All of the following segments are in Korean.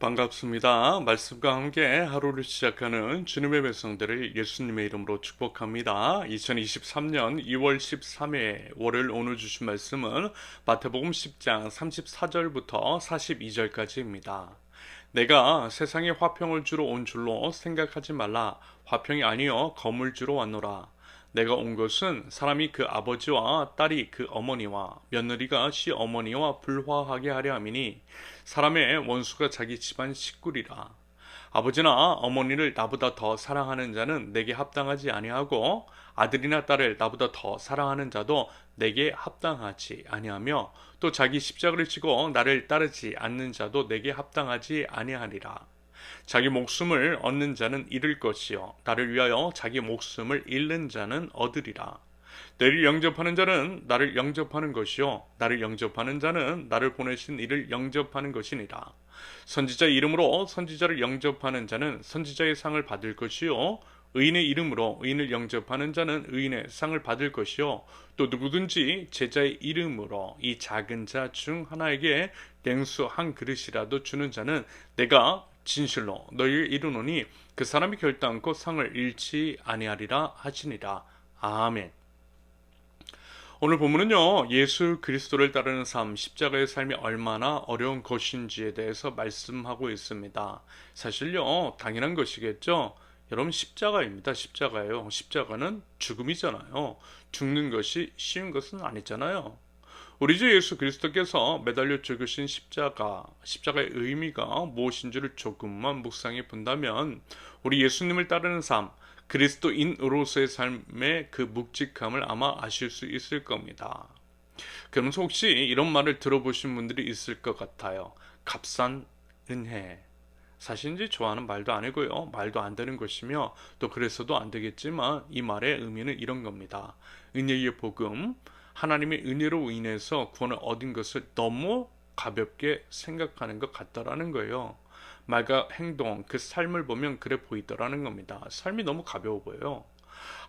반갑습니다. 말씀과 함께 하루를 시작하는 주님의 백성들을 예수님의 이름으로 축복합니다. 2023년 2월 13일 월요일 오늘 주신 말씀은 마태복음 10장 34절부터 42절까지입니다. 내가 세상에 화평을 주러 온 줄로 생각하지 말라. 화평이 아니요 검을 주러 왔노라. 내가 온 것은 사람이 그 아버지와 딸이 그 어머니와 며느리가 시어머니와 불화하게 하려 함이니 사람의 원수가 자기 집안 식구리라. 아버지나 어머니를 나보다 더 사랑하는 자는 내게 합당하지 아니하고 아들이나 딸을 나보다 더 사랑하는 자도 내게 합당하지 아니하며 또 자기 십자가를 지고 나를 따르지 않는 자도 내게 합당하지 아니하리라. 자기 목숨을 얻는 자는 잃을 것이요 나를 위하여 자기 목숨을 잃는 자는 얻으리라. 너를 영접하는 자는 나를 영접하는 것이요 나를 영접하는 자는 나를 보내신 이를 영접하는 것이니라. 선지자 이름으로 선지자를 영접하는 자는 선지자의 상을 받을 것이요 의인의 이름으로 의인을 영접하는 자는 의인의 상을 받을 것이요 또 누구든지 제자의 이름으로 이 작은 자 중 하나에게 냉수 한 그릇이라도 주는 자는 내가 진실로 너희를 이르노니 그 사람이 결단코 상을 잃지 아니하리라 하시니라. 아멘. 오늘 본문은요, 예수 그리스도를 따르는 삶, 십자가의 삶이 얼마나 어려운 것인지에 대해서 말씀하고 있습니다. 사실요, 당연한 것이겠죠. 여러분, 십자가입니다. 십자가예요. 십자가는 죽음이잖아요. 죽는 것이 쉬운 것은 아니잖아요. 우리 주 예수 그리스도께서 매달려 죽으신 십자가의 의미가 무엇인지를 조금만 묵상해 본다면 우리 예수님을 따르는 삶, 그리스도인으로서의 삶의 그 묵직함을 아마 아실 수 있을 겁니다. 그러면서 혹시 이런 말을 들어보신 분들이 있을 것 같아요. 값싼 은혜. 사실 이제 좋아하는 말도 아니고요. 말도 안 되는 것이며 또 그래서도 안 되겠지만 이 말의 의미는 이런 겁니다. 은혜의 복음, 하나님의 은혜로 인해서 구원을 얻은 것을 너무 가볍게 생각하는 것 같다라는 거예요. 말과 행동, 그 삶을 보면 그래 보이더라는 겁니다. 삶이 너무 가벼워 보여요.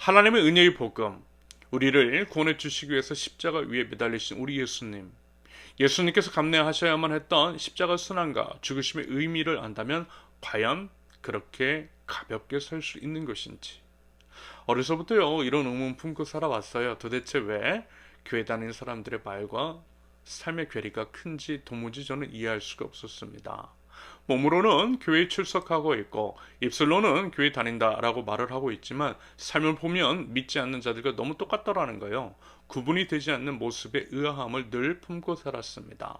하나님의 은혜의 복음, 우리를 구원해 주시기 위해서 십자가 위에 매달리신 우리 예수님, 예수님께서 감내하셔야만 했던 십자가 순환과 죽으심의 의미를 안다면 과연 그렇게 가볍게 살 수 있는 것인지. 어려서부터요 이런 의문 품고 살아왔어요. 도대체 왜 교회 다니는 사람들의 말과 삶의 괴리가 큰지 도무지 저는 이해할 수가 없었습니다. 몸으로는 교회에 출석하고 있고 입술로는 교회 다닌다라고 말을 하고 있지만 삶을 보면 믿지 않는 자들과 너무 똑같더라는 거예요. 구분이 되지 않는 모습의 의아함을 늘 품고 살았습니다.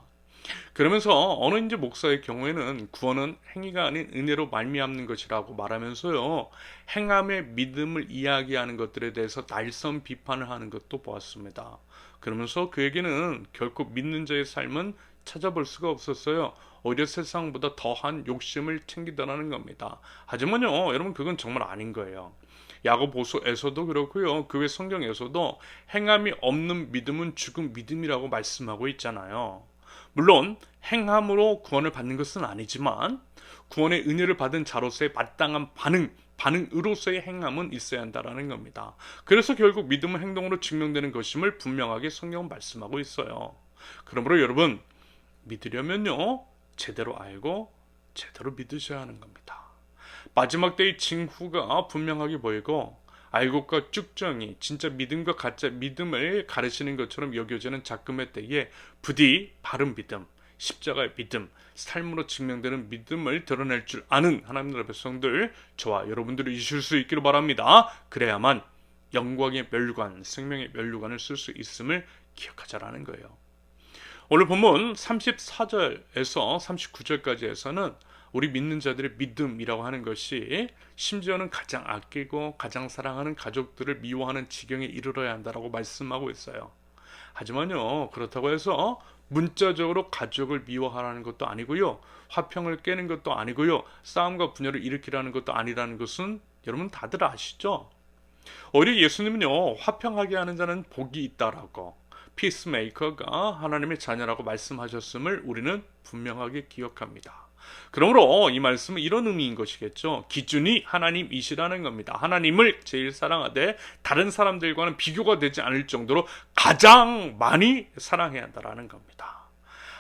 그러면서 어느 이제 목사의 경우에는 구원은 행위가 아닌 은혜로 말미암는 것이라고 말하면서요. 행함의 믿음을 이야기하는 것들에 대해서 날선 비판을 하는 것도 보았습니다. 그러면서 그에게는 결코 믿는 자의 삶은 찾아볼 수가 없었어요. 오히려 세상보다 더한 욕심을 챙기더라는 겁니다. 하지만요, 여러분 그건 정말 아닌 거예요. 야고보서에서도 그렇고요. 그 외 성경에서도 행함이 없는 믿음은 죽은 믿음이라고 말씀하고 있잖아요. 물론 행함으로 구원을 받는 것은 아니지만 구원의 은혜를 받은 자로서의 마땅한 반응으로서의 행함은 있어야 한다라는 겁니다. 그래서 결국 믿음은 행동으로 증명되는 것임을 분명하게 성경은 말씀하고 있어요. 그러므로 여러분 믿으려면요 제대로 알고 제대로 믿으셔야 하는 겁니다. 마지막 때의 징후가 분명하게 보이고 알곡과 쭉정이 진짜 믿음과 가짜 믿음을 가르치는 것처럼 여겨지는 작금의 때에 부디 바른 믿음, 십자가의 믿음, 삶으로 증명되는 믿음을 드러낼 줄 아는 하나님 나라의 백성들 저와 여러분들이 이실 수 있기를 바랍니다. 그래야만 영광의 멸류관, 생명의 멸류관을 쓸 수 있음을 기억하자라는 거예요. 오늘 본문 34절에서 39절까지에서는 우리 믿는 자들의 믿음이라고 하는 것이 심지어는 가장 아끼고 가장 사랑하는 가족들을 미워하는 지경에 이르러야 한다라고 말씀하고 있어요. 하지만요 그렇다고 해서 문자적으로 가족을 미워하라는 것도 아니고요, 화평을 깨는 것도 아니고요, 싸움과 분열을 일으키라는 것도 아니라는 것은 여러분 다들 아시죠? 오히려 예수님은요 화평하게 하는 자는 복이 있다라고, 피스메이커가 하나님의 자녀라고 말씀하셨음을 우리는 분명하게 기억합니다. 그러므로 이 말씀은 이런 의미인 것이겠죠. 기준이 하나님이시라는 겁니다. 하나님을 제일 사랑하되 다른 사람들과는 비교가 되지 않을 정도로 가장 많이 사랑해야 한다는 겁니다.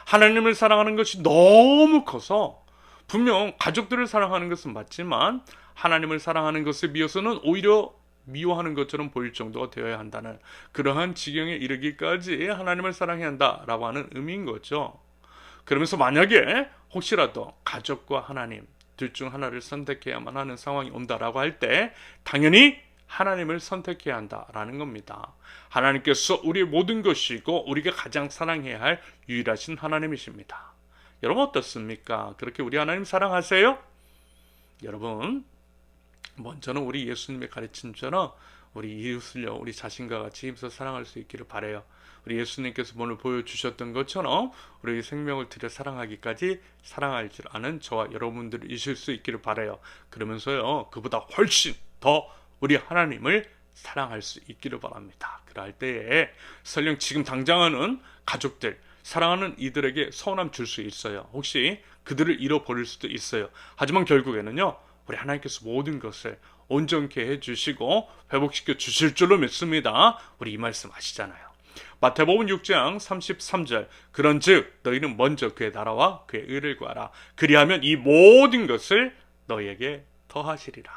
하나님을 사랑하는 것이 너무 커서 분명 가족들을 사랑하는 것은 맞지만 하나님을 사랑하는 것에 비해서는 오히려 미워하는 것처럼 보일 정도가 되어야 한다는 그러한 지경에 이르기까지 하나님을 사랑해야 한다라고 하는 의미인 거죠. 그러면서 만약에 혹시라도 가족과 하나님 둘 중 하나를 선택해야만 하는 상황이 온다라고 할 때 당연히 하나님을 선택해야 한다라는 겁니다. 하나님께서 우리의 모든 것이고 우리가 가장 사랑해야 할 유일하신 하나님이십니다. 여러분 어떻습니까? 그렇게 우리 하나님 사랑하세요? 여러분 먼저는 우리 예수님의 가르침처럼 우리 이웃을요 우리 자신과 같이 힘써 사랑할 수 있기를 바라요. 우리 예수님께서 오늘 보여주셨던 것처럼 우리의 생명을 들여 사랑하기까지 사랑할 줄 아는 저와 여러분들이실 수 있기를 바라요. 그러면서요 그보다 훨씬 더 우리 하나님을 사랑할 수 있기를 바랍니다. 그럴 때에 설령 지금 당장하는 가족들 사랑하는 이들에게 서운함 줄 수 있어요. 혹시 그들을 잃어버릴 수도 있어요. 하지만 결국에는요 우리 하나님께서 모든 것을 온전케 해주시고 회복시켜 주실 줄로 믿습니다. 우리 이 말씀 아시잖아요. 마태복음 6장 33절 그런즉 너희는 먼저 그의 나라와 그의 의를 구하라. 그리하면 이 모든 것을 너희에게 더하시리라.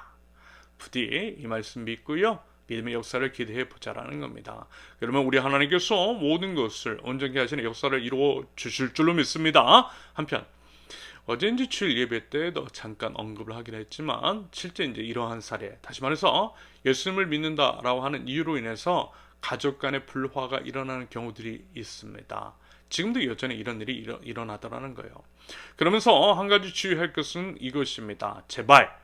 부디 이 말씀 믿고요. 믿음의 역사를 기대해 보자라는 겁니다. 그러면 우리 하나님께서 모든 것을 온전케 하시는 역사를 이루어 주실 줄로 믿습니다. 한편 어제 이제 주일 예배 때도 잠깐 언급을 하긴 했지만 실제 이제 이러한 사례, 다시 말해서 예수님을 믿는다라고 하는 이유로 인해서 가족 간의 불화가 일어나는 경우들이 있습니다. 지금도 여전히 이런 일이 일어나더라는 거예요. 그러면서 한 가지 주의할 것은 이것입니다. 제발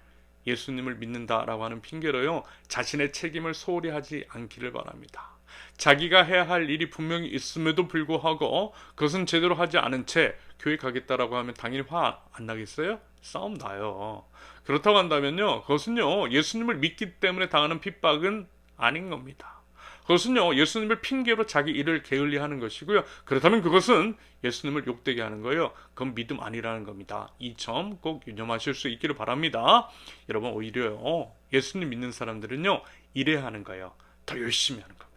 예수님을 믿는다라고 하는 핑계로요 자신의 책임을 소홀히 하지 않기를 바랍니다. 자기가 해야 할 일이 분명히 있음에도 불구하고 그것은 제대로 하지 않은 채 교회 가겠다라고 하면 당연히 화 안 나겠어요? 싸움 나요. 그렇다고 한다면요 그것은요 예수님을 믿기 때문에 당하는 핍박은 아닌 겁니다. 그것은요 예수님을 핑계로 자기 일을 게을리하는 것이고요. 그렇다면 그것은 예수님을 욕되게 하는 거예요. 그건 믿음 아니라는 겁니다. 이 점 꼭 유념하실 수 있기를 바랍니다. 여러분 오히려요 예수님 믿는 사람들은요 이래야 하는 거예요. 더 열심히 하는 겁니다.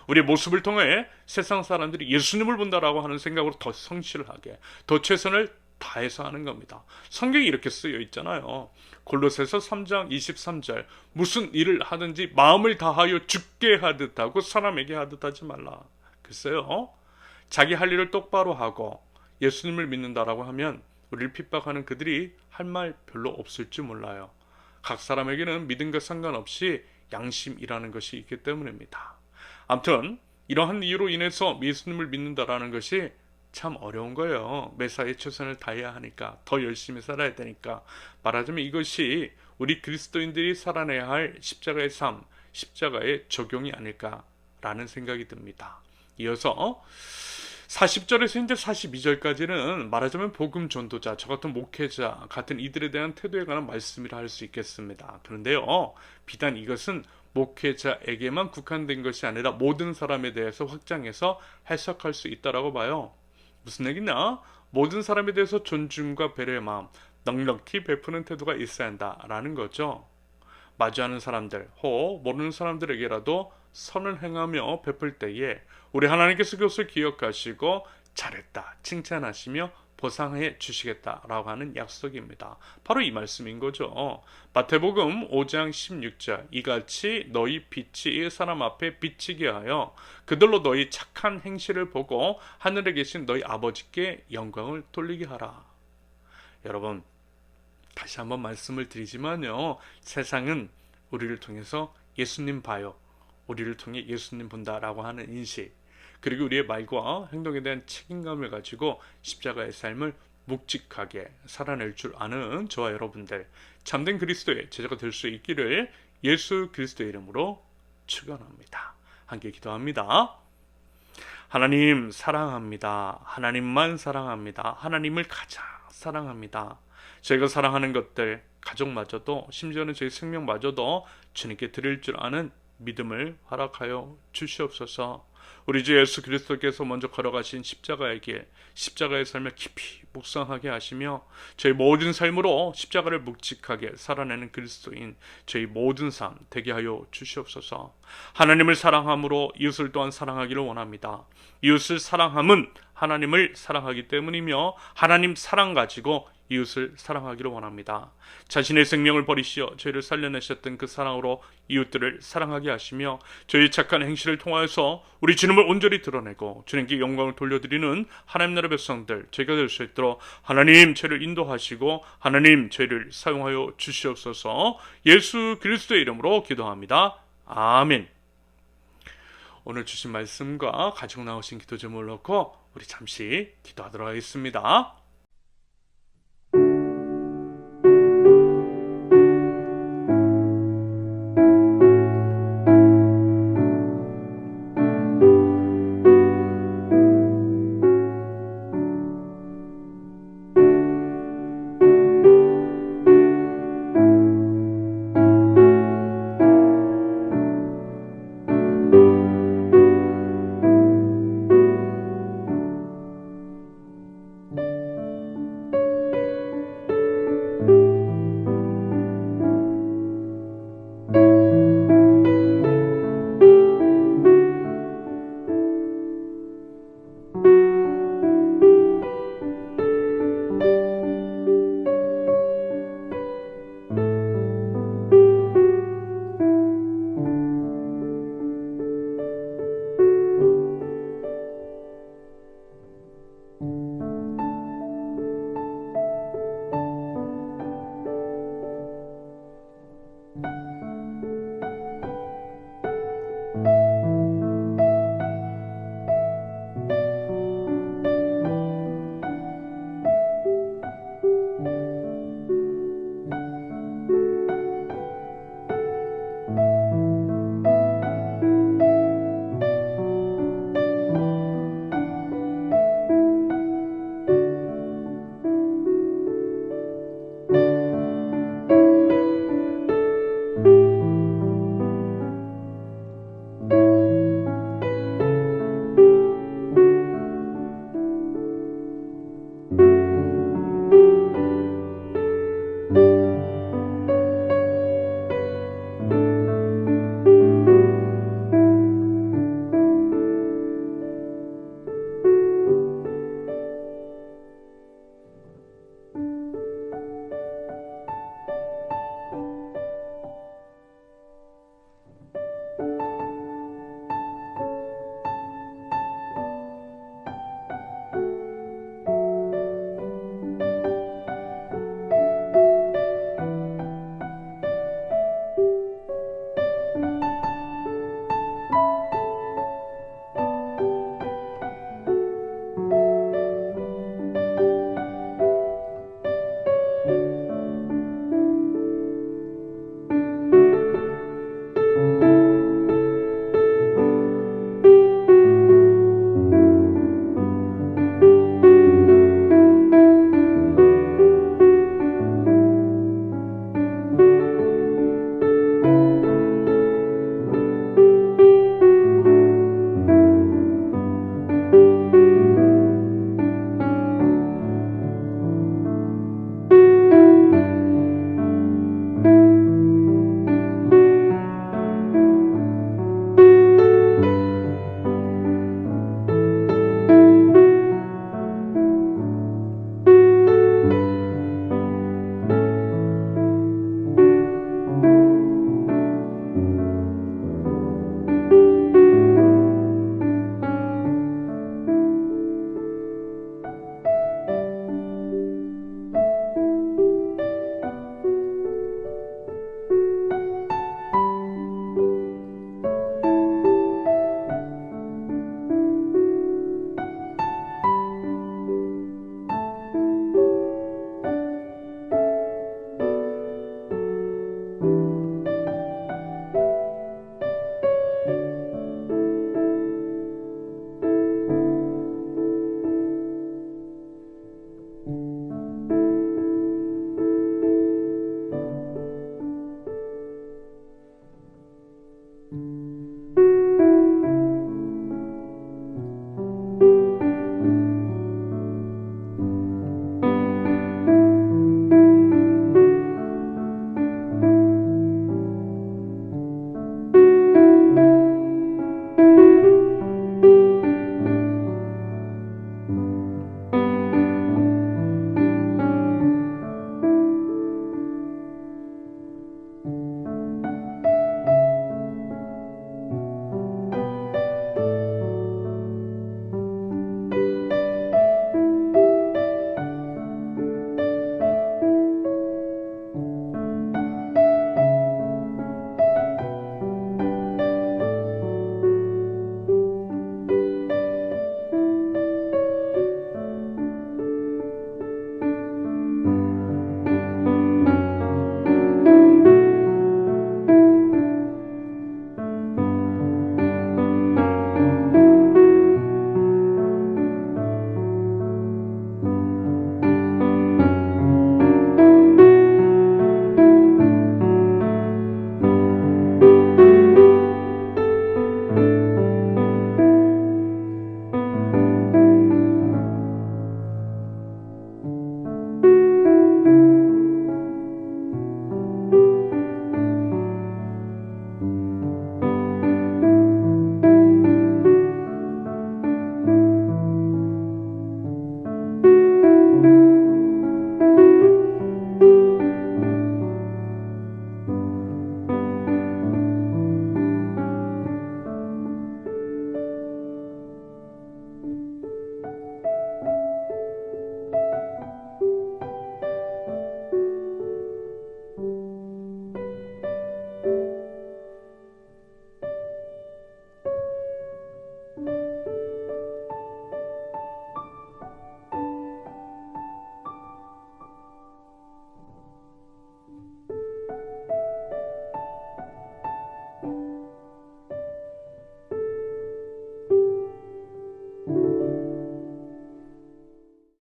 우리의 모습을 통해 세상 사람들이 예수님을 본다라고 하는 생각으로 더 성실하게 더 최선을 다해서 하는 겁니다. 성경이 이렇게 쓰여 있잖아요. 골로새서 3장 23절 무슨 일을 하든지 마음을 다하여 주께 하듯 하고 사람에게 하듯 하지 말라. 글쎄요 자기 할 일을 똑바로 하고 예수님을 믿는다라고 하면 우리를 핍박하는 그들이 할 말 별로 없을지 몰라요. 각 사람에게는 믿음과 상관없이 양심이라는 것이 있기 때문입니다. 아무튼 이러한 이유로 인해서 예수님을 믿는다라는 것이 참 어려운 거예요. 매사에 최선을 다해야 하니까 더 열심히 살아야 되니까 말하자면 이것이 우리 그리스도인들이 살아내야 할 십자가의 삶, 십자가의 적용이 아닐까라는 생각이 듭니다. 이어서 40절에서 이제 42절까지는 말하자면 복음 전도자, 저 같은 목회자 같은 이들에 대한 태도에 관한 말씀이라 할 수 있겠습니다. 그런데요 비단 이것은 목회자에게만 국한된 것이 아니라 모든 사람에 대해서 확장해서 해석할 수 있다라고 봐요. 무슨 얘기냐? 모든 사람에 대해서 존중과 배려의 마음, 넉넉히 베푸는 태도가 있어야 한다라는 거죠. 마주하는 사람들, 혹 모르는 사람들에게라도 선을 행하며 베풀 때에 우리 하나님께서 그것을 기억하시고 잘했다, 칭찬하시며 보상해 주시겠다라고 하는 약속입니다. 바로 이 말씀인 거죠. 마태복음 5장 16절 이같이 너희 빛이 사람 앞에 비치게 하여 그들로 너희 착한 행실을 보고 하늘에 계신 너희 아버지께 영광을 돌리게 하라. 여러분 다시 한번 말씀을 드리지만요 세상은 우리를 통해서 예수님 봐요. 우리를 통해 예수님 본다라고 하는 인식 그리고 우리의 말과 행동에 대한 책임감을 가지고 십자가의 삶을 묵직하게 살아낼 줄 아는 저와 여러분들 참된 그리스도의 제자가 될 수 있기를 예수 그리스도의 이름으로 축원합니다. 함께 기도합니다. 하나님 사랑합니다. 하나님만 사랑합니다. 하나님을 가장 사랑합니다. 저희가 사랑하는 것들 가족마저도 심지어는 저희 생명마저도 주님께 드릴 줄 아는 믿음을 허락하여 주시옵소서. 우리 주 예수 그리스도께서 먼저 걸어가신 십자가의 길, 십자가의 삶을 깊이 묵상하게 하시며 저희 모든 삶으로 십자가를 묵직하게 살아내는 그리스도인 저희 모든 삶 되게 하여 주시옵소서. 하나님을 사랑함으로 이웃을 또한 사랑하기를 원합니다. 이웃을 사랑함은 하나님을 사랑하기 때문이며 하나님 사랑 가지고 이웃을 사랑하기를 원합니다. 자신의 생명을 버리시어 저희를 살려내셨던 그 사랑으로 이웃들을 사랑하게 하시며 저희 착한 행실을 통하여서 우리 주님을 온전히 드러내고 주님께 영광을 돌려드리는 하나님 나라 백성들 저희가 될 수 있도록 하나님 저희를 인도하시고 하나님 저희를 사용하여 주시옵소서. 예수 그리스도의 이름으로 기도합니다. 아멘. 오늘 주신 말씀과 가지고 나오신 기도 제목을 놓고 우리 잠시 기도하도록 하겠습니다.